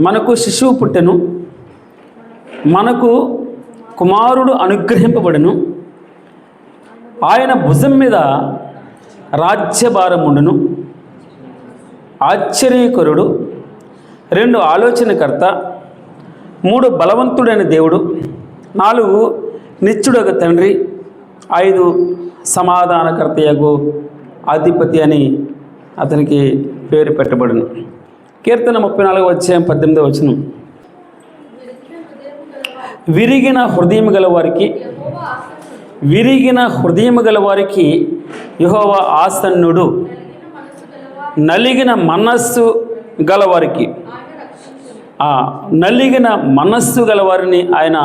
మనకు శిశువు పుట్టెను, మనకు కుమారుడు అనుగ్రహింపబడెను, ఆయన భుజం మీద రాజ్యభారముండును. ఆశ్చర్యకరుడు, 2 ఆలోచనకర్త, 3 బలవంతుడైన దేవుడు, 4 నిత్యుడొక తండ్రి, 5 సమాధానకర్తయగు అధిపతి అని అతనికి పేరు పెట్టబడును. కీర్తన 34వ అధ్యాయం 18వ వచనం. విరిగిన హృదయం గల వారికి యెహోవా ఆసన్నుడు, నలిగిన మనస్సు గలవారికి నలిగిన మనస్సు గలవారిని ఆయన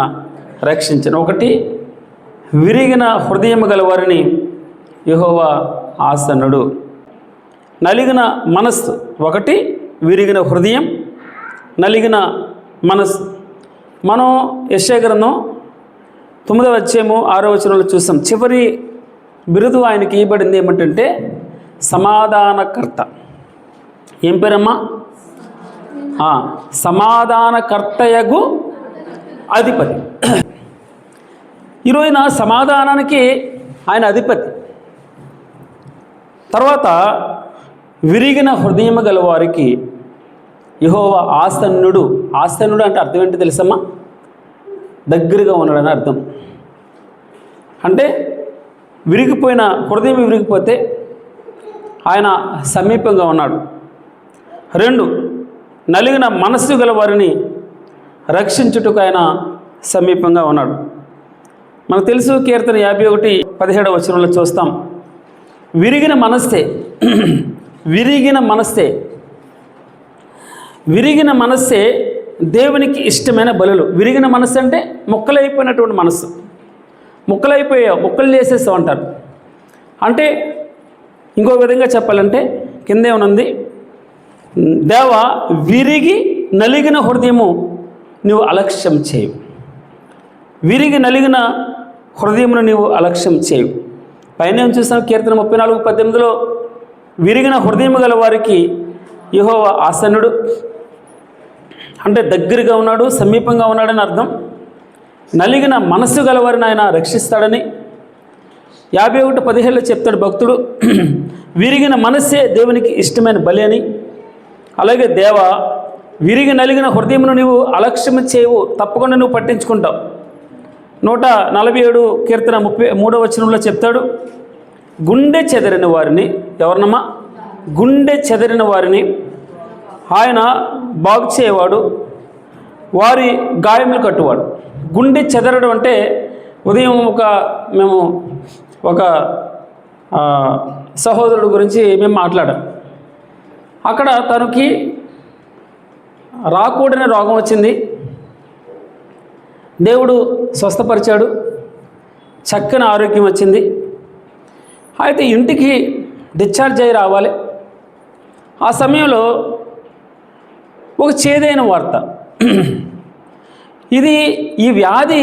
రక్షించను. 1 విరిగిన హృదయం గలవారిని యెహోవా ఆసన్నుడు. నలిగిన మనస్సు 1, విరిగిన హృదయం, నలిగిన మనస్సు. మనం యెషయా గ్రంథం 9వ అధ్యాయము 6వ వచనంలో చూసాం. చివరి బిరుదు ఆయనకి ఇవ్వబడింది ఏమిటంటే సమాధానకర్త. ఏం పేరమ్మా? సమాధానకర్తయగు అధిపతి. ఈరోజున సమాధానానికి ఆయన అధిపతి. తర్వాత విరిగిన హృదయం గల వారికి యెహోవా ఆసన్నుడు. ఆసన్నుడు అంటే అర్థం ఏంటి తెలుసమ్మా? దగ్గరగా ఉన్నాడని అర్థం. అంటే విరిగిపోయిన హృదయం విరిగిపోతే ఆయన సమీపంగా ఉన్నాడు. 2 నలిగిన మనస్సు గల వారిని రక్షించుటకు ఆయన సమీపంగా ఉన్నాడు. మనకు తెలుసు, కీర్తన 51:17వ వచనంలో చూస్తాం. విరిగిన మనస్సే దేవునికి ఇష్టమైన బలులు. విరిగిన మనస్సు అంటే ముక్కలైపోయినటువంటి మనస్సు. ముక్కలు చేసేస్తావు అంటారు. అంటే ఇంకో విధంగా చెప్పాలంటే కింద ఏమనుంది? దేవా, విరిగి నలిగిన హృదయము నువ్వు అలక్ష్యం చేయు. విరిగి నలిగిన హృదయమును నీవు అలక్ష్యం చేయు. పైన ఏం చూస్తాం? కీర్తన 34:18లో విరిగిన హృదయం గల వారికి యెహోవా ఆసన్నుడు అంటే దగ్గరగా ఉన్నాడు, సమీపంగా ఉన్నాడని అర్థం. నలిగిన మనస్సు గలవారిని ఆయన రక్షిస్తాడని 51:17లో చెప్తాడు భక్తుడు. విరిగిన మనస్సే దేవునికి ఇష్టమైన బలి అని. అలాగే దేవా, విరిగి నలిగిన హృదయమును నీవు అలక్ష్యం చేయవు, తప్పకుండా నువ్వు పట్టించుకుంటావు. 147 కీర్తన 33వ వచనంలో చెప్తాడు, గుండె చెదరిన వారిని, ఎవరినమ్మా? గుండె చెదరిన వారిని ఆయన బాగు చేయవాడు, వారి గాయములు కట్టువాడు. గుండె చెదరడం అంటే ఉదయం మేము ఒక సహోదరుడు గురించి మేము మాట్లాడాం. అక్కడ తనకి రాకూడని రోగం వచ్చింది, దేవుడు స్వస్థపరిచాడు, చక్కని ఆరోగ్యం వచ్చింది. అయితే ఇంటికి డిశ్చార్జ్ అయ్యి రావాలి. ఆ సమయంలో ఒక చేదైన వార్త. ఈ వ్యాధి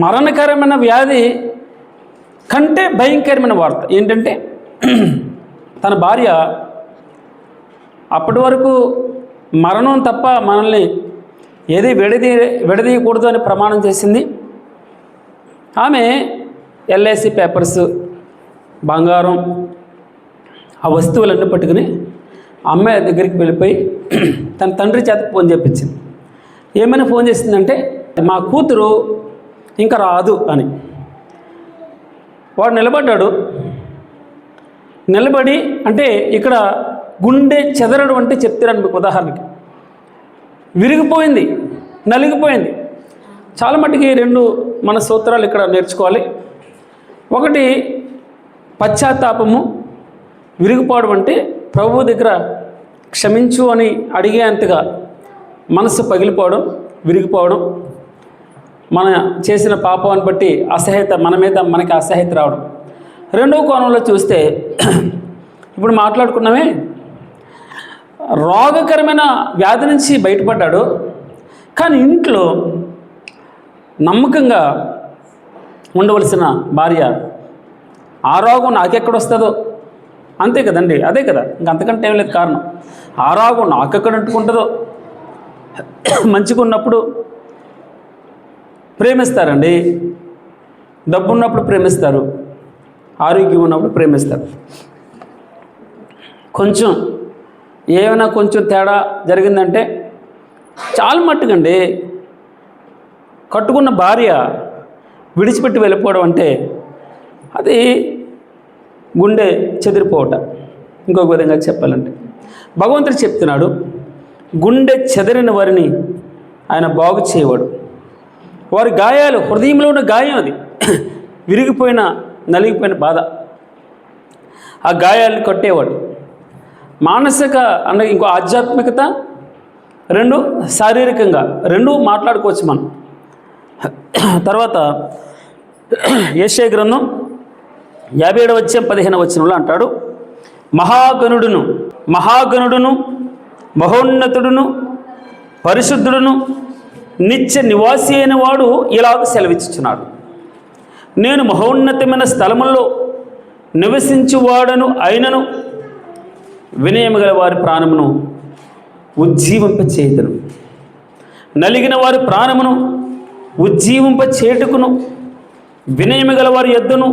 మరణకరమైన వ్యాధి కంటే భయంకరమైన వార్త ఏంటంటే, తన భార్య అప్పటి వరకు మరణం తప్ప మనల్ని ఏది విడదీయకూడదు అని ప్రమాణం చేసింది. ఆమె LIC పేపర్స్, బంగారం, ఆ వస్తువులన్నీ పట్టుకుని అమ్మాయి దగ్గరికి వెళ్ళిపోయి తన తండ్రి చేత ఫోన్ చేయించింది. ఏమైనా ఫోన్ చేసిందంటే, మా కూతురు ఇంకా రాదు అని. వాడు నిలబడ్డాడు. నిలబడి అంటే ఇక్కడ గుండె చెదరడం అంటే చెప్తారని మీకు ఉదాహరణకి. విరిగిపోయింది, నలిగిపోయింది. చాలా మట్టుకి 2 మన సూత్రాలు ఇక్కడ నేర్చుకోవాలి. 1 పశ్చాత్తాపము. విరిగిపోవడం అంటే ప్రభువు దగ్గర క్షమించు అని అడిగేంతగా మనసు పగిలిపోవడం, విరిగిపోవడం. మన చేసిన పాపాన్ని బట్టి అసహ్యత, మనకి అసహ్యత రావడం. 2వ కోణంలో చూస్తే ఇప్పుడు మాట్లాడుకున్నామే, రోగకరమైన వ్యాధి నుంచి బయటపడ్డాడు, కానీ ఇంట్లో నమ్మకంగా ఉండవలసిన భార్య ఆ రోగం నాకెక్కడొస్తుందో, అంతే కదండి, అదే కదా, ఇంకంతకంటే ఏం లేదు కారణం. ఆ రోగం నాకెక్కడ అంటుకుంటుందో, మంచిగా ఉన్నప్పుడు ప్రేమిస్తారండి, డబ్బు ఉన్నప్పుడు ప్రేమిస్తారు, ఆరోగ్యం ఉన్నప్పుడు ప్రేమిస్తారు. కొంచెం ఏమైనా కొంచెం తేడా జరిగిందంటే చాలా మట్టుకండి కట్టుకున్న భార్య విడిచిపెట్టి వెళ్ళిపోవడం అంటే అది గుండె చెదిరిపోవట. ఇంకొక విధంగా చెప్పాలంటే భగవంతుడు చెప్తున్నాడు, గుండె చెదిరిన వారిని ఆయన బాగు చేయవాడు. వారి గాయాలు, హృదయంలో ఉన్న గాయం అది విరిగిపోయిన నలిగిపోయిన బాధ, ఆ గాయాలను కట్టేవాడు. మానసిక అన్న ఇంకో ఆధ్యాత్మికత, రెండు శారీరకంగా, రెండు మాట్లాడుకోవచ్చు మనం. తర్వాత యెషయా గ్రంథం 57వ అధ్యాయం 15వ వచనంలో అంటాడు, మహాగణుడును మహోన్నతుడును పరిశుద్ధుడును నిత్య నివాసి అయిన వాడు ఇలాగ సెలవిచ్చుచున్నాడు, నేను మహోన్నతమైన స్థలముల్లో నివసించువాడను అయినను వినయము గల వారి ప్రాణమును ఉజ్జీవింపచేయుదును. నలిగిన వారి ప్రాణమును ఉజ్జీవింపచేయుటకును వినయము గల వారి యొద్దను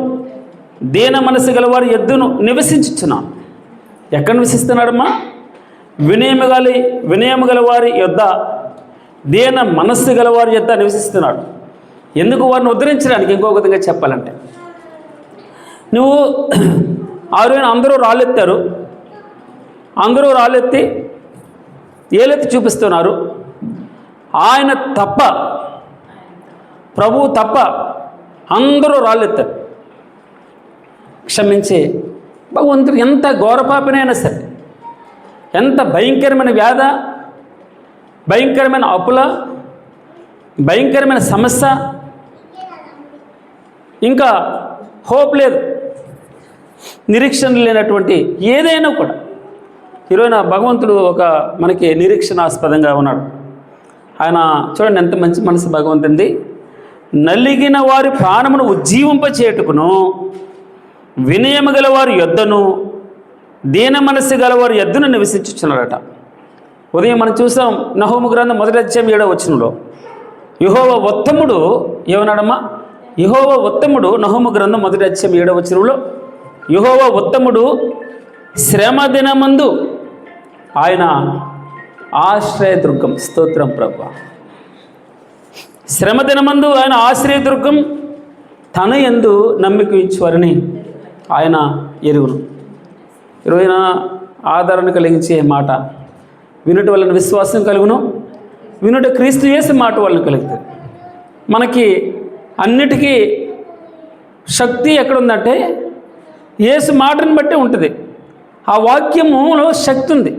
దీన మనసు గల వారి యొద్దను నివసించుచున్నాను. ఎక్కడ నివసిస్తున్నాడమ్మా? వినయము గల వారి యొద్ద, దీన మనస్సు గల వారి యొద్ద నివసిస్తున్నాడు. ఎందుకు? వారిని ఉద్ధరించడానికి. ఇంకొక విధంగా చెప్పాలంటే, నువ్వు అందరూ రాళ్ళెత్తారు, అందరూ రాళ్ళెత్తి ఏలెత్తి చూపిస్తున్నారు. ఆయన తప్ప, ప్రభువు తప్ప అందరూ రాళ్ళెత్తారు. క్షమించే భగవంతుడు ఎంత ఘోరపాపినైనా సరే, ఎంత భయంకరమైన వ్యాధ, భయంకరమైన అప్పుల, భయంకరమైన సమస్య, ఇంకా హోప్ లేదు, నిరీక్షణ లేనటువంటి ఏదైనా కూడా ఈరోజు భగవంతుడు ఒక మనకి నిరీక్షణాస్పదంగా ఉన్నాడు. ఆయన చూడండి ఎంత మంచి మనసు భగవంతుంది. నలిగిన వారి ప్రాణమును ఉజ్జీవింపచేయుటకును వినయము గల వారి యొద్దను దీన మనస్సు గల వారి యొద్దను నివసించుచున్నాడట. ఉదయం మనం చూసాం నహూము గ్రంథం 1వ అధ్యాయం 7వ వచనంలో యెహోవా ఉత్తముడు ఏమన్నాడమ్మా? యెహోవా ఉత్తముడు, నహూము గ్రంథం 1వ అధ్యాయం 7వ వచనంలో యెహోవా ఉత్తముడు, శ్రమ దినమందు ఆయన ఆశ్రయదుర్గం. స్తోత్రం ప్రభువా. శ్రమ దినమందు ఆయన ఆశ్రయదుర్గం, తన యందు నమ్మిక ఉంచువారని ఆయన ఎరుగును. ఈరోజున ఆదరణ కలిగించే మాట వినుట వలన విశ్వాసం కలుగును, వినుట క్రీస్తు యేసు మాట వలన కలుగుతుంది. మనకి అన్నిటికీ శక్తి ఎక్కడుందంటే యేసు మాటను బట్టే ఉంటుంది. ఆ వాక్యములో శక్తి ఉంది.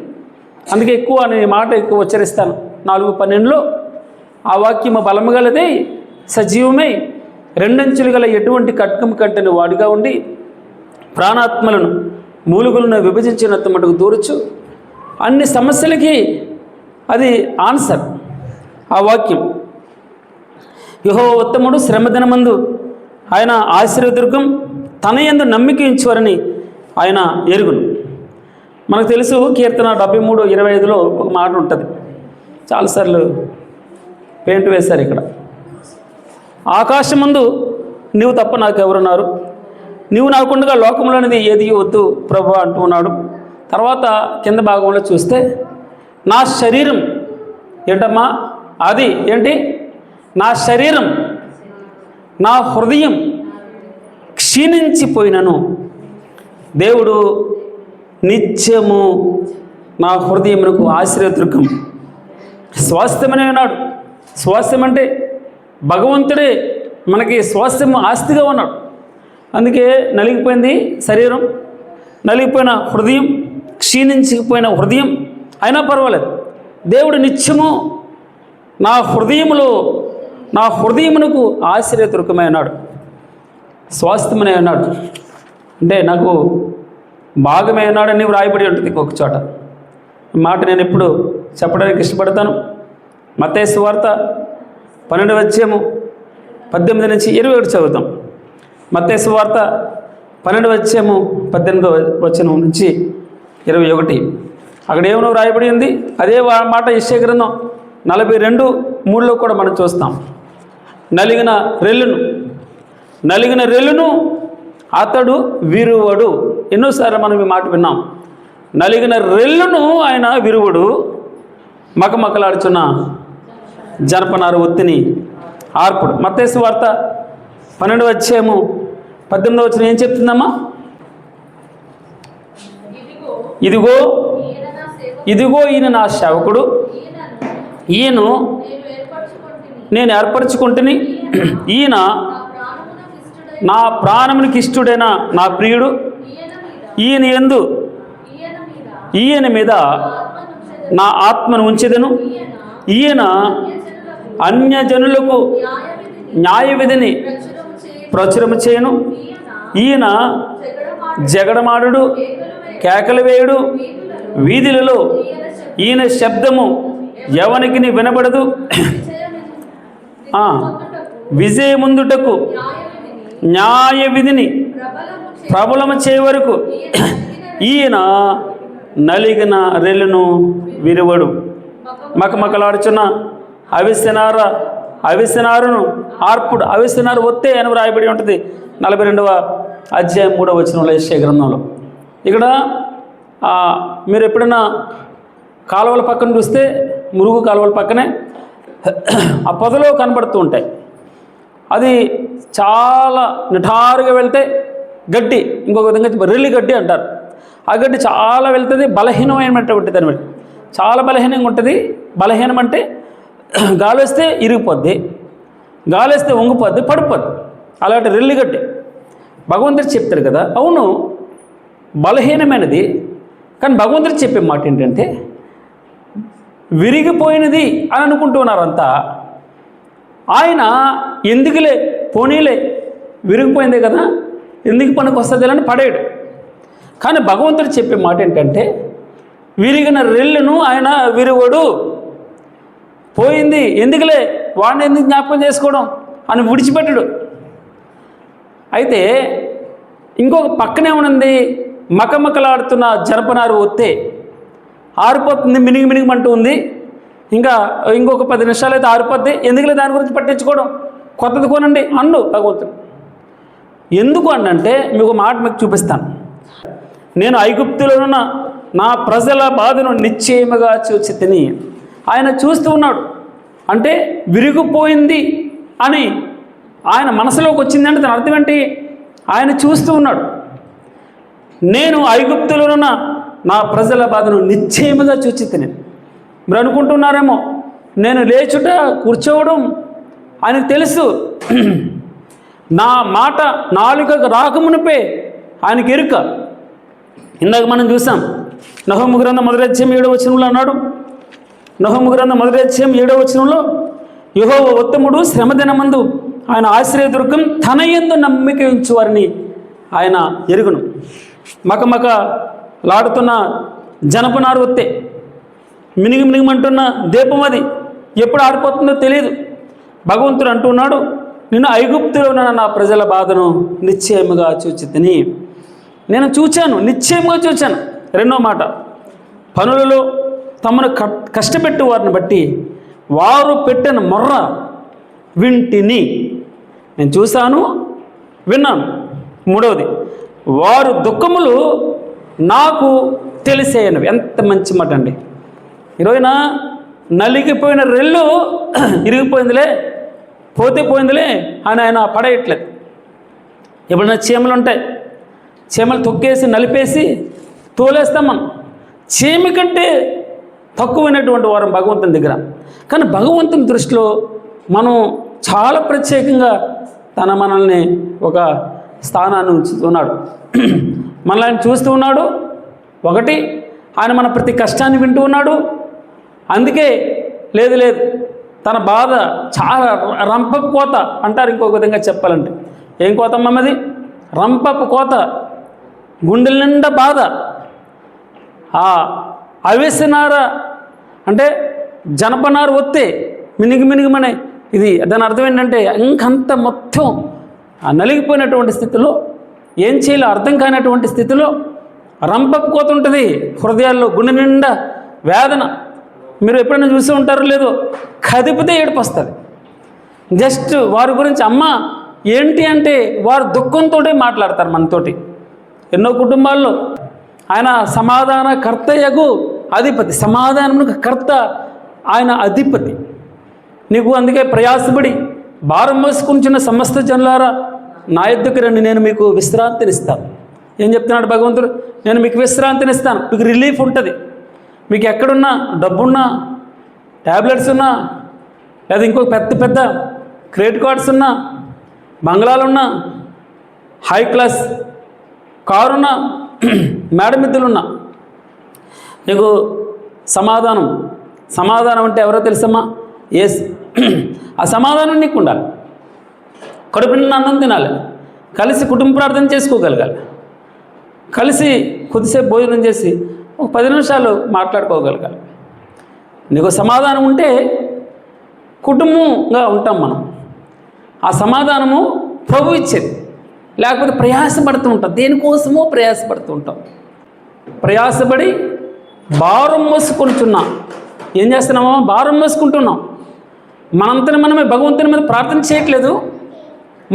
అందుకే ఎక్కువ నేను మాట ఎక్కువ ఉచ్చరిస్తాను. 4:12లో ఆ వాక్యము బలము గలదే, సజీవమై రెండంచులు గల ఎటువంటి ఖడ్గము కంటని వాడిగా ఉండి ప్రాణాత్మలను మూలుగులను విభజించినంత మటుకు దూరచ్చు. అన్ని సమస్యలకి అది ఆన్సర్ ఆ వాక్యం. యెహోవా ఉత్తముడు, శ్రమదినమందు ఆయన ఆశ్రయదుర్గం, తన యందు నమ్మిక ఉంచువారని ఆయన ఎరుగును. మనకు తెలుసు కీర్తన 73:25లో ఒక మాట ఉంటుంది. చాలాసార్లు పెయింట్ వేశారు ఇక్కడ. ఆకాశమందు నీవు తప్ప నాకెవరున్నారు, నీవు నాకుండగా లోకంలోనిది ఏది వద్దు ప్రభు అంటూ ఉన్నాడు. తర్వాత కింద భాగంలో చూస్తే నా శరీరం ఏంటమ్మా? అది ఏంటి? నా శరీరం, నా హృదయం క్షీణించిపోయినను దేవుడు నిత్యము నా హృదయమునకు ఆశ్రయదుర్గం, స్వాస్థ్యమనే ఉన్నాడు. స్వాస్థ్యం అంటే భగవంతుడే మనకి స్వాస్థ్యం, ఆస్తిగా ఉన్నాడు. అందుకే నలిగిపోయింది శరీరం, నలిగిపోయిన హృదయం, క్షీణించిపోయిన హృదయం అయినా పర్వాలేదు, దేవుడు నిత్యము నా హృదయమునకు ఆశ్రయదుర్గమై ఉన్నాడు, స్వాస్థ్యమనే ఉన్నాడు. అంటే నాకు భాగమే ఉన్నాడని వ్రాయబడి ఉంటుంది ఇంకొక చోట. ఈ మాట నేను ఎప్పుడు చెప్పడానికి ఇష్టపడతాను. మత్తయి సువార్త 12వ అధ్యాయము 18 నుంచి 21 చదువుతాం. మత్తయి సువార్త 12వ అధ్యాయము 18వ వచనం నుంచి 21. అక్కడ ఏమో వ్రాయబడి ఉంది. అదే మాట యెషయా గ్రంథం 42:3 కూడా మనం చూస్తాం. నలిగిన రెల్లును అతడు విరువడు. ఎన్నోసార్లు మనం ఈ మాట విన్నాం. నలిగిన రెల్లును ఆయన విరువడు, మకమకలాడుచున్న జనపనారు ఒత్తిని ఆర్పుడు. మత్తయి సువార్త 12:18 ఏం చెప్తుందమ్మా? ఇదిగో ఈయన నా సేవకుడు, ఈయన నేను ఏర్పరచుకుంటుని, ఈయన నా ప్రాణమునికి ఇష్టడైన నా ప్రియుడు, ఈయన మీద నా ఆత్మను ఉంచెదను, ఈయన అన్యజనులకు న్యాయ విధిని ప్రచురము చేయను, ఈయన జగడమాడు, కేకలు వేయుడు, వీధులలో ఈయన శబ్దము ఎవనికి వినబడదు, విజయముందుటకు న్యాయ విధిని ప్రబలము చేయ వరకు ఈయన నలిగిన రెల్లును విరువడు. మకమకలాడుచున్న అవిసెనారును ఆర్పుడు. అవిసెనారు ఒత్తే అని రాయబడి ఉంటుంది 42:3 యెషయా గ్రంథంలో. ఇక్కడ మీరు ఎప్పుడైనా కాలువల పక్కన చూస్తే, మురుగు కాలువల పక్కనే ఆ పొదలో కనబడుతూ ఉంటాయి. అది చాలా నిఠారుగా వెళ్తే గడ్డి, ఇంకొక విధంగా రెల్లి గడ్డి అంటారు. ఆ గడ్డి చాలా వెళ్తుంది, బలహీనమైనటువంటి దాన్ని బట్టి చాలా బలహీనంగా ఉంటుంది. బలహీనం అంటే గాలి వస్తే ఇరిగిపోద్ది, గాలి వస్తే వంగిపోద్ది, పడిపోద్ది. అలాంటి రెల్లి గడ్డి భగవంతుడు చెప్తారు కదా. అవును, బలహీనమైనది. కానీ భగవంతుడు చెప్పే మాట ఏంటంటే విరిగిపోయినది అని అనుకుంటున్నారు అంతా. ఆయన ఎందుకులే, పోనీలే, విరిగిపోయిందే కదా, ఎందుకు పనికి వస్తుంది అని పడేయడు. కానీ భగవంతుడు చెప్పే మాట ఏంటంటే విరిగిన రెల్లును ఆయన విరువడు. పోయింది ఎందుకులే, వాడిని ఎందుకు జ్ఞాపకం చేసుకోవడం అని విడిచిపెట్టడు. అయితే ఇంకొక పక్కనే ఉన్నది, మకమకలాడుతున్న జనపనారు ఒత్తే ఆరిపోతుంది, మినిగిమంటూ ఉంది. ఇంకొక 10 నిమిషాలు అయితే ఆరిపోద్ది, ఎందుకులే దాని గురించి పట్టించుకోవడం, కొత్తది కొనండి అన్ను భగవంతుడు. ఎందుకు అంటే మీకు మాట చూపిస్తాను. నేను ఐగుప్తులోనున్న నా ప్రజల బాధను నిశ్చయముగా చూచి తిని. ఆయన చూస్తూ ఉన్నాడు. అంటే విరిగిపోయింది అని ఆయన మనసులోకి వచ్చిందంటే దాని అర్థం ఏంటి? ఆయన చూస్తూ ఉన్నాడు. నేను ఐగుప్తులోనున్న నా ప్రజల బాధను నిశ్చయముగా చూచి తిని. మీరు అనుకుంటున్నారేమో నేను లేచుట కూర్చోవడం ఆయనకు తెలుసు. నా మాట నాలుకకు రాకమునిపే ఆయనకి ఎరుక. ఇందాక మనం చూసాం, నహూము గ్రంథం 1:7 అన్నాడు. నహూము గ్రంథం 1:7 యెహోవా ఉత్తముడు, శ్రమదినమందు ఆయన ఆశ్రయదుర్గం, తన యందు నమ్మిక ఉంచు వారిని ఆయన ఎరుగును. మకమక లాడుతున్న జనపనారు ఒత్తే, మినిగిమంటున్న దీపం, అది ఎప్పుడు ఆడిపోతుందో తెలియదు. భగవంతుడు అంటున్నాడు, నిన్ను ఐగుప్తులో ఉన్న నా ప్రజల బాధను నిశ్చయముగా చూచి తిని. నేను చూచాను, నిశ్చయముగా చూచాను. రెండో మాట, పనులలో తమను కష్టపెట్టు వారిని బట్టి వారు పెట్టిన మొర్ర వింటిని. నేను చూశాను, విన్నాను. మూడవది, వారు దుఃఖములు నాకు తెలిసేయను. ఎంత మంచి మాట అండి. ఈరోజున నలిగిపోయిన రెల్లు ఇరిగిపోయిందిలే, పోతే పోయిందిలే అని ఆయన పడేయట్లేదు. ఎప్పుడైనా చీమలు ఉంటాయి, చీమలు తొక్కేసి నలిపేసి తోలేస్తాం మనం. చీమ కంటే తక్కువైనటువంటి వారం భగవంతుని దగ్గర. కానీ భగవంతుని దృష్టిలో మనం చాలా ప్రత్యేకంగా మనల్ని ఒక స్థానాన్ని ఉంచుతున్నాడు. మనల్ని ఆయన చూస్తూ ఉన్నాడు. ఒకటి, ఆయన మన ప్రతి కష్టాన్ని వింటూ ఉన్నాడు. అందుకే లేదు తన బాధ చాలా రంపపు కోత అంటారు. ఇంకొక విధంగా చెప్పాలంటే ఏం కోత అమ్మది? రంపపు కోత, గుండెల నిండా బాధ. అవిసెనార అంటే జనపనారు ఒత్తే మినిగిమనే. ఇది దాని అర్థం ఏంటంటే ఇంకంత మొత్తం నలిగిపోయినటువంటి స్థితిలో, ఏం చేయాలో అర్థం కానటువంటి స్థితిలో రంపపు కోత ఉంటుంది హృదయాల్లో, గుండె నిండా వేదన. మీరు ఎప్పుడైనా చూసి ఉంటారో లేదో, కదిపితే ఏడుపు వస్తుంది. జస్ట్ వారి గురించి అమ్మ ఏంటి అంటే వారు దుఃఖంతో మాట్లాడతారు మనతోటి. ఎన్నో కుటుంబాల్లో ఆయన సమాధానకర్తయగు అధిపతి, సమాధానమునకు కర్త ఆయన అధిపతి. నీకు అందుకే ప్రయాసపడి భారం మోసుకుంటున్న సమస్త జనులారా నా యొద్దకు రండి, నేను మీకు విశ్రాంతినిస్తాను. ఏం చెప్తున్నాడు భగవంతుడు? నేను మీకు విశ్రాంతినిస్తాను. మీకు రిలీఫ్ ఉంటుంది. మీకు ఎక్కడున్నా, డబ్బున్నా, ట్యాబ్లెట్స్ ఉన్నా, లేదా ఇంకో పెద్ద పెద్ద క్రెడిట్ కార్డ్స్ ఉన్నా, బంగ్లాలున్నా, హై క్లాస్ కారున్నా, మేడమిద్దులున్నా, నీకు సమాధానం అంటే ఎవరో తెలుసమ్మా? యేసు. ఆ సమాధానం నీకు ఉండాలి. కడుపు నిండా అన్నం తినాలి, కలిసి కుటుంబ ప్రార్థన చేసుకోగలగాలి, కలిసి కొద్దిసేపు భోజనం చేసి ఒక 10 నిమిషాలు మాట్లాడుకోగలగాలి. నీకు సమాధానం ఉంటే కుటుంబంగా ఉంటాం మనం. ఆ సమాధానము ప్రభు ఇచ్చేది. లేకపోతే ప్రయాసపడుతూ ఉంటాం, దేనికోసమో ప్రయాసపడుతూ ఉంటాం. ప్రయాసపడి భారం మోసుకుంటున్నాం. ఏం చేస్తున్నామో భారం మోసుకుంటున్నాం. మనంతని మనమే భగవంతుని మీద ప్రార్థన చేయట్లేదు,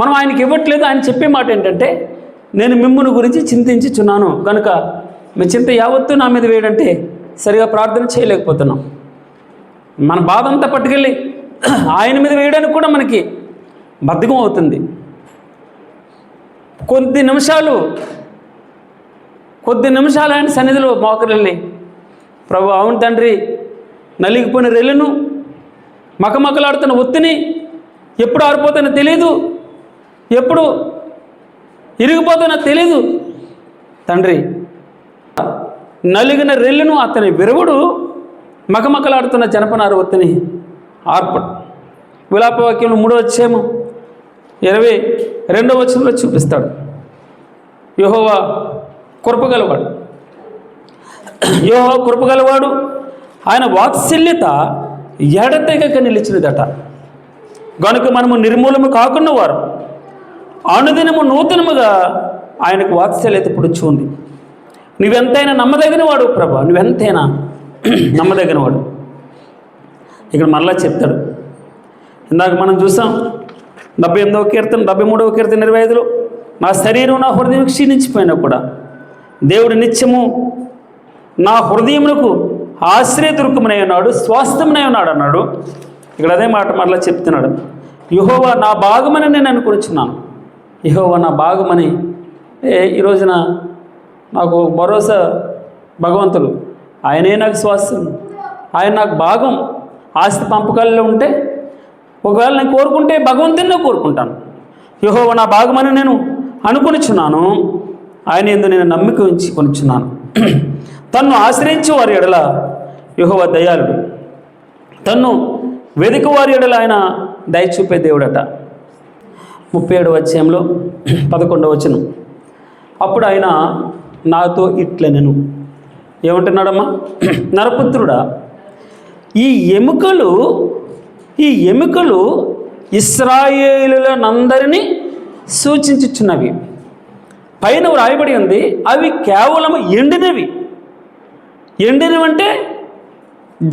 మనం ఆయనకి ఇవ్వట్లేదు. ఆయన చెప్పే మాట ఏంటంటే, నేను మిమ్ముని గురించి చింతించుచున్నాను కనుక మీ చింత యావత్తు నా మీద వేయడంటే సరిగా ప్రార్థన చేయలేకపోతున్నాం. మన బాధ అంతా పట్టుకెళ్ళి ఆయన మీద వేయడానికి కూడా మనకి బద్ధకం అవుతుంది. కొద్ది నిమిషాలు ఆయన సన్నిధిలో మోకరిల్లి, ప్రభు అవును తండ్రి, నలిగిపోయిన రెల్లును, మకమకలాడుతున్న ఒత్తిని ఎప్పుడు ఆరిపోతానో తెలీదు, ఎప్పుడు ఇరిగిపోతానో తెలీదు తండ్రి. నలిగిన రెల్లును అతని విరవుడు, మకమకలాడుతున్న జనపనారు ఒత్తిని ఆర్పడు. విలాపవాక్యంలో 3వ అధ్యాయం 22వ వచనంలో చూపిస్తాడు. యెహోవా కృపగలవాడు, యెహోవా కృపగలవాడు, ఆయన వాత్సల్యత ఎడతెగక నిలిచినదట. గనుక మనము నిర్మూలము కాకుండా వారు అనుదినము నూతనముగా ఆయనకు వాత్సల్యత పుడుచు ఉంది. నువ్వెంతైనా నమ్మదగిన వాడు ప్రభా, నువ్వెంతైనా నమ్మదగిన వాడు. ఇక్కడ మళ్ళా చెప్తాడు. ఇందాక మనం చూసాం 78వ కీర్తన, 73వ కీర్తన 25లో, నా శరీరం నా హృదయం క్షీణించిపోయినా కూడా దేవుడు నిత్యము నా హృదయమునకు ఆశ్రయదుర్గమునై ఉన్నాడు, స్వాస్థ్యమునై ఉన్నాడు అన్నాడు. ఇక్కడ అదే మాట మరలా చెప్తున్నాడు. యెహోవా నా భాగమని నేను అనుకుంటున్నాను. యెహోవా నా భాగమని ఈ రోజున నాకు భరోసా భగవంతుడు. ఆయనే నాకు స్వాస్థ్యం, ఆయన నాకు భాగం. ఆస్తి పంపకాలలో ఉంటే ఒకవేళ నేను కోరుకుంటే భగవంతుడినే కోరుకుంటాను. యెహోవా నా భాగమని నేను అనుకొనిచున్నాను, ఆయన యందు నేను నమ్మిక ఉంచి కొనుచున్నాను. తన్ను ఆశ్రయించే వారి ఎడల యెహోవా దయాళుడు, తన్ను వెదిక వారి ఎడల ఆయన దయ చూపే దేవుడట. 37వ అధ్యాయంలో 11వ వచనం, అప్పుడు ఆయన నాతో ఇట్లనెను. ఏమంటున్నాడమ్మా? నరపుత్రుడా, ఈ ఎముకలు ఇశ్రాయేలులనందరినీ సూచించుచున్నవి. పైన వ్రాయబడి ఉంది, అవి కేవలం ఎండినవి. ఎండినవి అంటే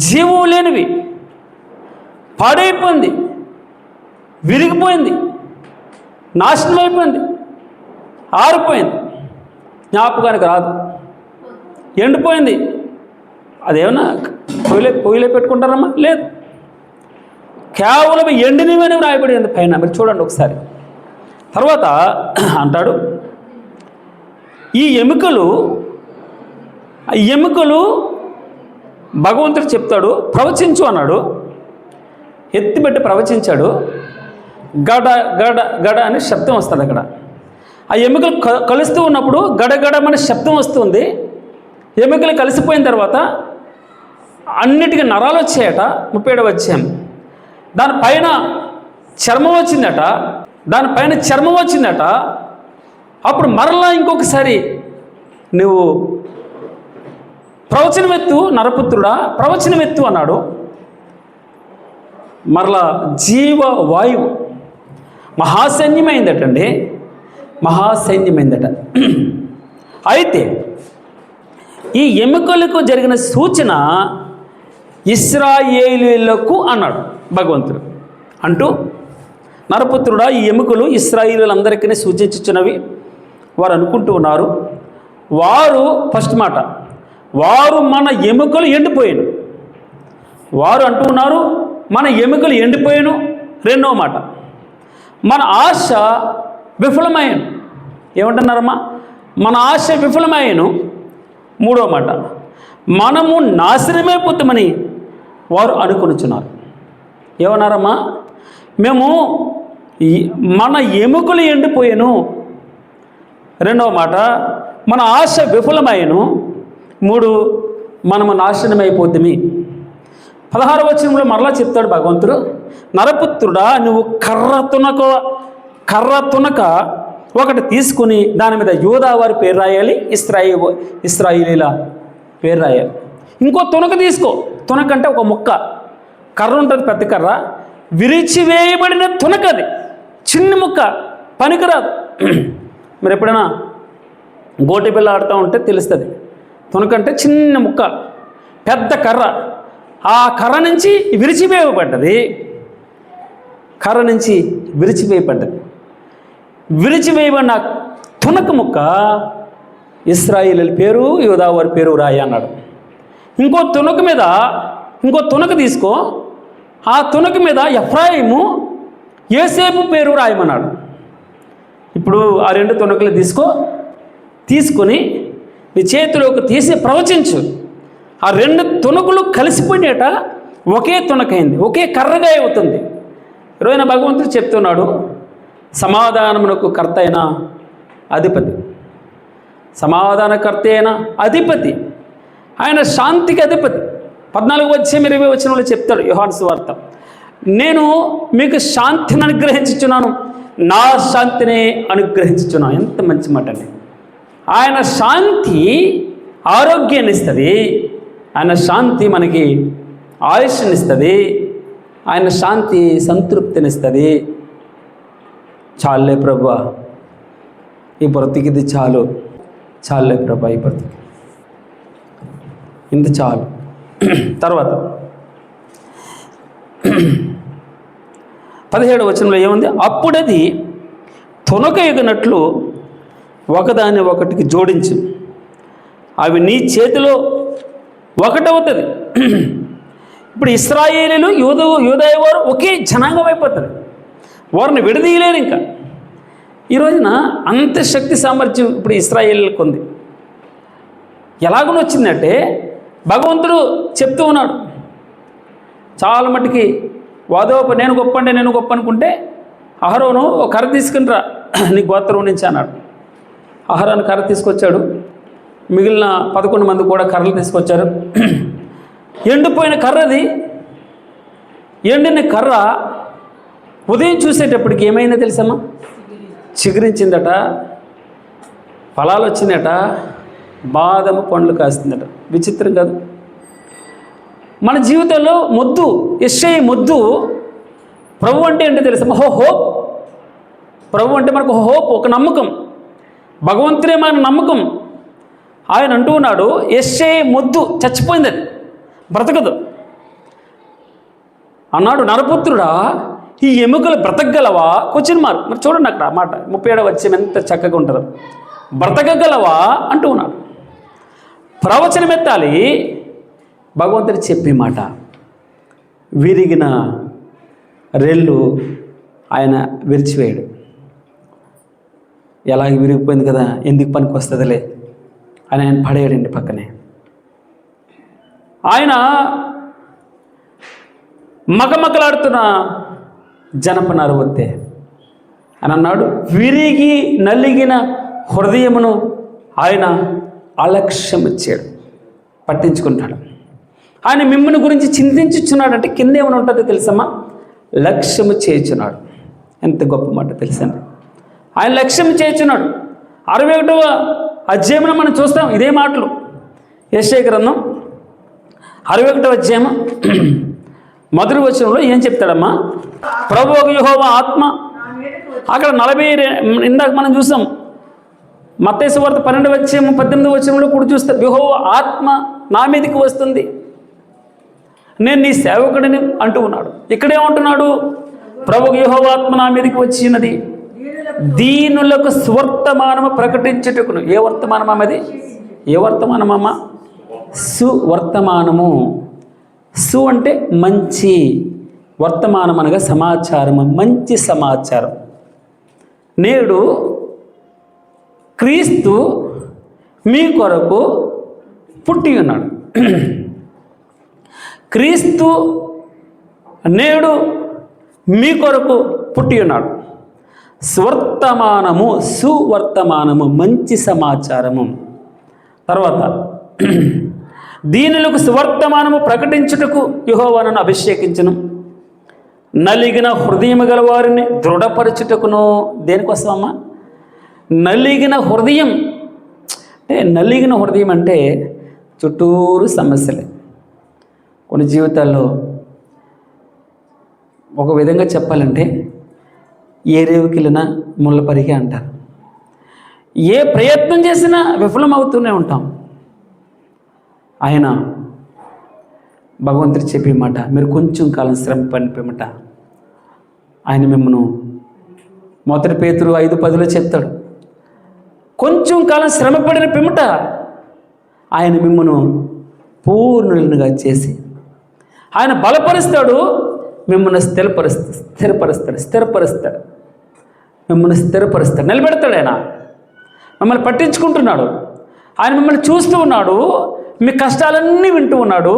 జీవం లేనివి, పాడైపోయింది, విరిగిపోయింది, నాశనం అయిపోయింది, ఆరిపోయింది, జ్ఞాపకానికి రాదు, ఎండిపోయింది. అదేమన్నా పొయ్యిలో పెట్టుకుంటారమ్మా? లేదు, కేవలం ఎండినవని రాయబడి ఉంది పైన. మీరు చూడండి ఒకసారి. తర్వాత అంటాడు, ఈ ఎముకలు భగవంతుడు చెప్తాడు, ప్రవచించు అన్నాడు. ఎత్తిపెట్టి ప్రవచించాడు. గడ గడ గడ అనే శబ్దం వస్తుంది అక్కడ. ఆ ఎముకలు కలుస్తూ ఉన్నప్పుడు గడగడమనే శబ్దం వస్తుంది. ఎముకలు కలిసిపోయిన తర్వాత అన్నిటికీ నరాలు వచ్చాయట. 37వ అధ్యాయం. దానిపైన చర్మం వచ్చిందట. అప్పుడు మరలా ఇంకొకసారి నువ్వు ప్రవచనమెత్తు నరపుత్రుడా, ప్రవచనమెత్తు అన్నాడు. మరలా జీవవాయువు మహాసైన్యమైందటండి, మహాసైన్యమైందట. అయితే ఈ ఎముకలకు జరిగిన సూచన ఇశ్రాయేలీయులకు అన్నాడు భగవంతుడు. అంటూ నరపుత్రుడా, ఈ ఎముకలు ఇశ్రాయేలీయులందరికీ సూచించుచున్నవి. వారు అనుకుంటూ ఉన్నారు, వారు ఫస్ట్ మాట, వారు మన ఎముకలు ఎండిపోయాను. వారు అంటూ ఉన్నారు, మన ఎముకలు ఎండిపోయాను. రెండో మాట, మన ఆశ విఫలమయ్యాను. ఏమంటున్నారమ్మా? మన ఆశ విఫలమయ్యాను. మూడో మాట, మనము నాశనమైపోతామని వారు అనుకొనుచున్నారు. ఏమన్నారమ్మా? మేము మన ఎముకలు ఎండిపోయాను. రెండవ మాట, మన ఆశ విఫలమయ్యాను. మూడు, మనము నాశనమైపోద్దిమి. 16వ వచనంలో మరలా చెప్తాడు భగవంతుడు, నరపుత్రుడా, నువ్వు కర్ర తునక ఒకటి తీసుకుని దాని మీద యూదా వారి పేరు రాయాలి, ఇశ్రాయేలీల పేరు రాయాలి. ఇంకో తునక తీసుకో. తునక అంటే ఒక ముక్క, కర్ర ఉంటుంది, పెద్ద కర్ర, విరిచివేయబడిన తునక. అది చిన్న ముక్క, పనికిరాదు. మీరు ఎప్పుడైనా గోటి పిల్ల ఆడుతూ ఉంటే తెలుస్తుంది. తునక అంటే చిన్న ముక్క, పెద్ద కర్ర. ఆ కర్ర నుంచి విరిచివేయబడ్డది. కర్ర నుంచి విరిచివేయబడ్డది. విరిచివేయబడిన తునక ముక్క ఇశ్రాయేలీయుల పేరు, యూదా వారి పేరు రాయి అన్నాడు. ఇంకో తునక తీసుకో. ఆ తునక మీద ఎఫ్రాయిము, యోసేపు పేరు రాయమన్నాడు. ఇప్పుడు ఆ రెండు తునకలు తీసుకొని నీ చేతిలోకి తీసి ప్రవచించు. ఆ రెండు తునకులు కలిసిపోయినట ఒకే తునకైంది, ఒకే కర్రగా అవుతుంది. ఈరోజు భగవంతుడు చెప్తున్నాడు, సమాధానమునకు కర్త అయిన అధిపతి, సమాధానకర్త అయిన అధిపతి, ఆయన శాంతికి అధిపతి. 14:20 చెప్తాడు యోహాను సువార్త, నేను మీకు శాంతిని అనుగ్రహించుచున్నాను, నా శాంతిని అనుగ్రహించుచున్నాను. ఎంత మంచి మాట అండి. ఆయన శాంతి ఆరోగ్యాన్ని ఇస్తుంది, ఆయన శాంతి మనకి ఆయుష్ని ఇస్తుంది, ఆయన శాంతి సంతృప్తినిస్తుంది. చాలే ప్రభా, ఈ బ్రతికిది చాలే ప్రభా, ఈ బ్రతికి ఇంత చాలు. తర్వాత 17వ వచనంలో ఏముంది? అప్పుడది తునక ఎగినట్లు ఒకదాన్ని ఒకటికి జోడించు, అవి నీ చేతిలో ఒకటవుతుంది. ఇప్పుడు ఇశ్రాయేలీలు యూదాయ వారు ఒకే జనాంగం అయిపోతుంది. వారిని విడదీయలేరు. ఇంకా ఈ రోజున అంత శక్తి సామర్థ్యం ఇప్పుడు ఇశ్రాయేలీలకు ఉంది. ఎలాగనో వచ్చిందంటే భగవంతుడు చెప్తూ ఉన్నాడు, చాలా మట్టుకి నేను గొప్ప అనుకుంటే అహరోను ఒక కర్ర తీసుకుని రా నీ గోత్రం నుంచి అన్నాడు. అహరోను కర్ర తీసుకొచ్చాడు, మిగిలిన 11 మంది కూడా కర్రలు తీసుకొచ్చారు. ఎండిపోయిన కర్రది, ఎండిన కర్ర ఉదయం చూసేటప్పటికి ఏమైందో తెలుసమ్మా? చిగురించిందట, ఫలాలు వచ్చిందట, బాదము పండ్లు కాస్తుందట. విచిత్రం కాదు? మన జీవితంలో మొద్దు, యెషయా మొద్దు. ప్రభు అంటే ఏంటో తెలుసమ్మా? హోప్. ప్రభు అంటే మనకు హోప్, ఒక నమ్మకం. భగవంతుడే మన నమ్మకం. ఆయన అంటూ ఉన్నాడు, యెషయా మొద్దు చచ్చిపోయింది, అది బ్రతకదు అన్నాడు. నరపుత్రుడా, ఈ ఎముకలు బ్రతకగలవా? Question mark. మరి చూడండి అక్కడ ఆ మాట 37వ వచనం ఎంత చక్కగా ఉంటుందో. బ్రతకగలవా అంటూ ఉన్నాడు. ప్రవచనం ఎత్తాలి. భగవంతుడు చెప్పే మాట, విరిగిన రెల్లు ఆయన విరిచివేయడు. ఎలాగ విరిగిపోయింది కదా, ఎందుకు పనికి వస్తుందిలే అని ఆయన పడేయడండి పక్కనే. ఆయన మగమగలాడుతున్న జనపనారు వద్దే అని అన్నాడు. విరిగి నలిగిన హృదయమును ఆయన అలక్ష్యం ఇచ్చాడు, పట్టించుకుంటాడు. ఆయన మిమ్మల్ని గురించి చింతించుచున్నాడు. అంటే కింద ఏమైనా ఉంటుందో తెలుసమ్మా? లక్ష్యము చేయుచున్నాడు. ఎంత గొప్ప మాట తెలుసండి. ఆయన లక్ష్యం చేయుచున్నాడు. 61వ అధ్యాయంలో మనం చూస్తాం ఇదే మాటలు. యెషయా గ్రంథం 61వ అధ్యాయం మొదటి వచనంలో ఏం చెప్తాడమ్మా? ప్రభువు యెహోవా ఆత్మ, అక్కడ 40 ఇందాక మనం చూసాం. మత్తయి సువార్త 12వ అధ్యాయం 18వ వచనంలో కూడా చూస్తాం, యెహోవా ఆత్మ నా మీదకి వస్తుంది, నేను నీ సేవకుడిని అంటూ ఉన్నాడు. ఇక్కడేమంటున్నాడు? ప్రభువు యెహోవా ఆత్మ నా మీదకి వచ్చినది, దీనులకు సువర్తమానము ప్రకటించుటకును. ఏ వర్తమానం అమ్మది? ఏ వర్తమానమమ్మ? సువర్తమానము. సు అంటే మంచి, వర్తమానం అనగా సమాచారము, మంచి సమాచారం. నేడు క్రీస్తు మీ కొరకు పుట్టి ఉన్నాడు. క్రీస్తు నేడు మీ కొరకు పుట్టి ఉన్నాడు. స్వర్తమానము, సువర్తమానము, మంచి సమాచారము. తర్వాత దీనులకు సువర్తమానము ప్రకటించుటకు యెహోవా నన్ను అభిషేకించును, నలిగిన హృదయము గల వారిని దృఢపరచుటకును. దేనికోసమమ్మా? నలిగిన హృదయం అంటే, నలిగిన హృదయం అంటే చుట్టూరు సమస్యలే. కొన్ని జీవితాల్లో ఒక విధంగా చెప్పాలంటే ఏ రేవుకి వెళ్ళినా ముళ్ళ పరిగే అంటారు. ఏ ప్రయత్నం చేసినా విఫలమవుతూనే ఉంటాం. ఆయన భగవంతుడు చెప్పే మాట, మీరు కొంచెం కాలం శ్రమ పడిపోయమాట ఆయన మిమ్మల్ని, మొదటి పేతురు 5:10 చెప్తాడు, కొంచెం కాలం శ్రమ పడిన పిమ్మట ఆయన మిమ్మల్ని పూర్ణులుగా చేసి ఆయన బలపరుస్తాడు, మిమ్మల్ని స్థిరపరుస్తాడు, మిమ్మల్ని స్థిరపరుస్తాడు, నిలబెడతాడు. ఆయన మిమ్మల్ని పట్టించుకుంటున్నాడు, ఆయన మిమ్మల్ని చూస్తూ ఉన్నాడు, మీ కష్టాలన్నీ వింటూ ఉన్నాడు,